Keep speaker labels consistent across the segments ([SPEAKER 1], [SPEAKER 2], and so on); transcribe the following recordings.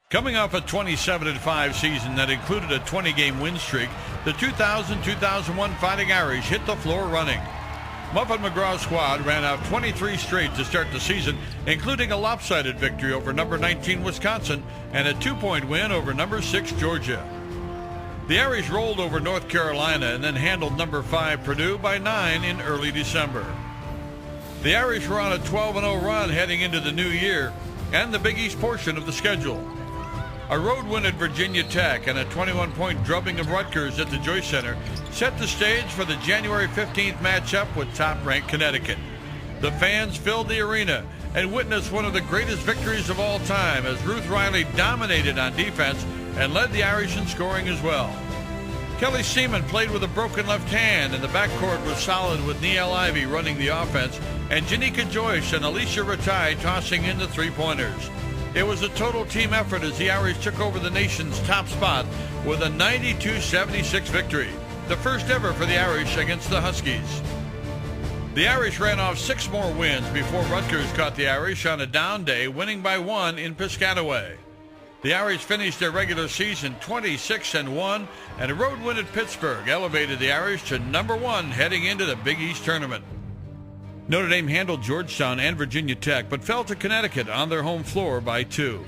[SPEAKER 1] Coming off a 27-5 season that included a 20-game win streak, the 2000-2001 Fighting Irish hit the floor running. Muffet McGraw's squad ran out 23 straight to start the season, including a lopsided victory over number 19 Wisconsin and a 2-point win over number 6 Georgia. The Irish rolled over North Carolina and then handled number 5 Purdue by 9 in early December. The Irish were on a 12-0 run heading into the new year and the Big East portion of the schedule. A road win at Virginia Tech and a 21-point drubbing of Rutgers at the Joyce Center set the stage for the January 15th matchup with top-ranked Connecticut. The fans filled the arena and witnessed one of the greatest victories of all time as Ruth Riley dominated on defense and led the Irish in scoring as well. Kelly Seaman played with a broken left hand, and the backcourt was solid with Niele Ivey running the offense and Janika Joyce and Alicia Ratai tossing in the three-pointers. It was a total team effort as the Irish took over the nation's top spot with a 92-76 victory, the first ever for the Irish against the Huskies. The Irish ran off 6 more wins before Rutgers caught the Irish on a down day, winning by 1 in Piscataway. The Irish finished their regular season 26-1, and a road win at Pittsburgh elevated the Irish to number 1 heading into the Big East tournament. Notre Dame handled Georgetown and Virginia Tech, but fell to Connecticut on their home floor by 2.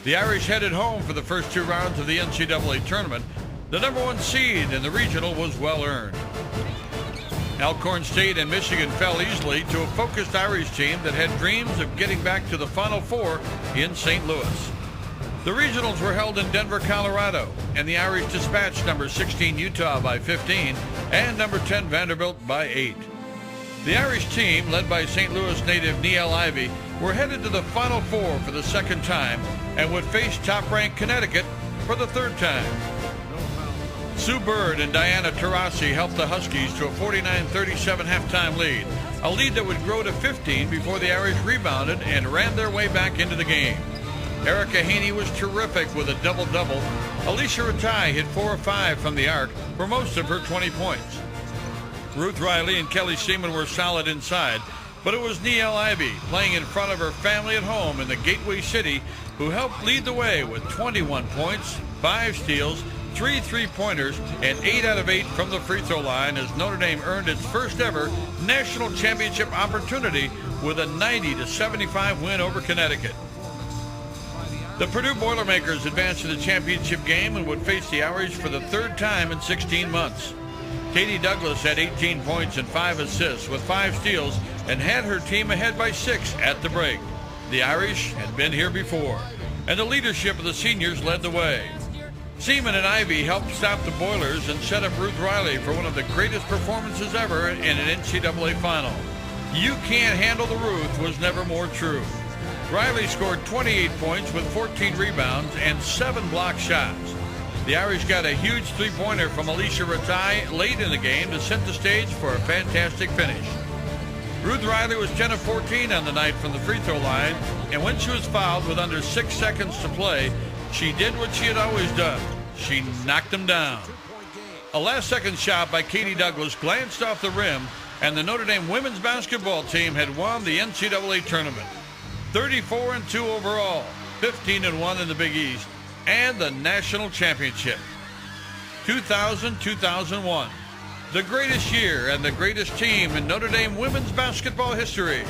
[SPEAKER 1] The Irish headed home for the first 2 rounds of the NCAA tournament. The number 1 seed in the regional was well earned. Alcorn State and Michigan fell easily to a focused Irish team that had dreams of getting back to the Final Four in St. Louis. The regionals were held in Denver, Colorado, and the Irish dispatched number 16 Utah by 15 and number 10 Vanderbilt by 8. The Irish team, led by St. Louis native Niele Ivey, were headed to the Final Four for the second time and would face top-ranked Connecticut for the third time. Sue Bird and Diana Taurasi helped the Huskies to a 49-37 halftime lead, a lead that would grow to 15 before the Irish rebounded and ran their way back into the game. Erica Haney was terrific with a double-double. Alicia Ratai hit 4 of 5 from the arc for most of her 20 points. Ruth Riley and Kelly Seaman were solid inside, but it was Niele Ivey playing in front of her family at home in the Gateway City who helped lead the way with 21 points, 5 steals, 3 three-pointers, and 8 out of 8 from the free throw line as Notre Dame earned its first ever national championship opportunity with a 90-75 win over Connecticut. The Purdue Boilermakers advanced to the championship game and would face the Irish for the third time in 16 months. Katie Douglas had 18 points and 5 assists with 5 steals and had her team ahead by 6 at the break. The Irish had been here before, and the leadership of the seniors led the way. Seaman and Ivey helped stop the Boilers and set up Ruth Riley for one of the greatest performances ever in an NCAA final. You can't handle the Ruth was never more true. Riley scored 28 points with 14 rebounds and 7 block shots. The Irish got a huge three-pointer from Alicia Ratai late in the game to set the stage for a fantastic finish. Ruth Riley was 10 of 14 on the night from the free throw line, and when she was fouled with under 6 seconds to play, she did what she had always done. She knocked them down. A last-second shot by Katie Douglas glanced off the rim, and the Notre Dame women's basketball team had won the NCAA tournament. 34-2 overall, 15-1 in the Big East, and the national championship. 2000-2001, the greatest year and the greatest team in Notre Dame women's basketball history.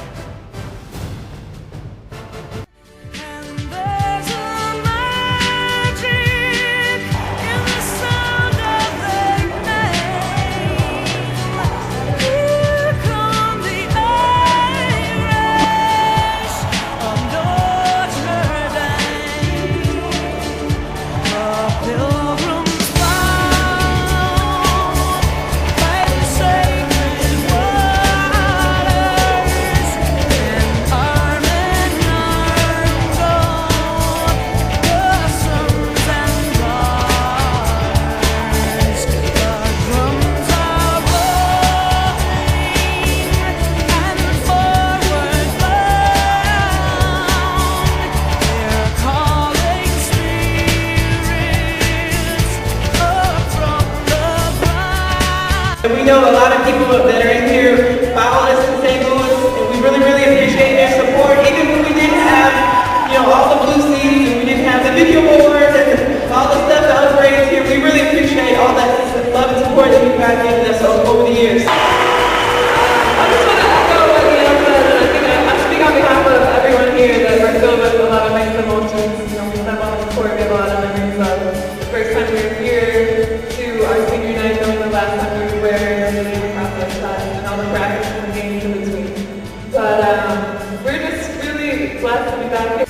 [SPEAKER 2] We know a lot of people that are in here followed us in St. Louis, and we really, really appreciate their support. Even when we didn't have, all the blue seats and we didn't have West will be back here.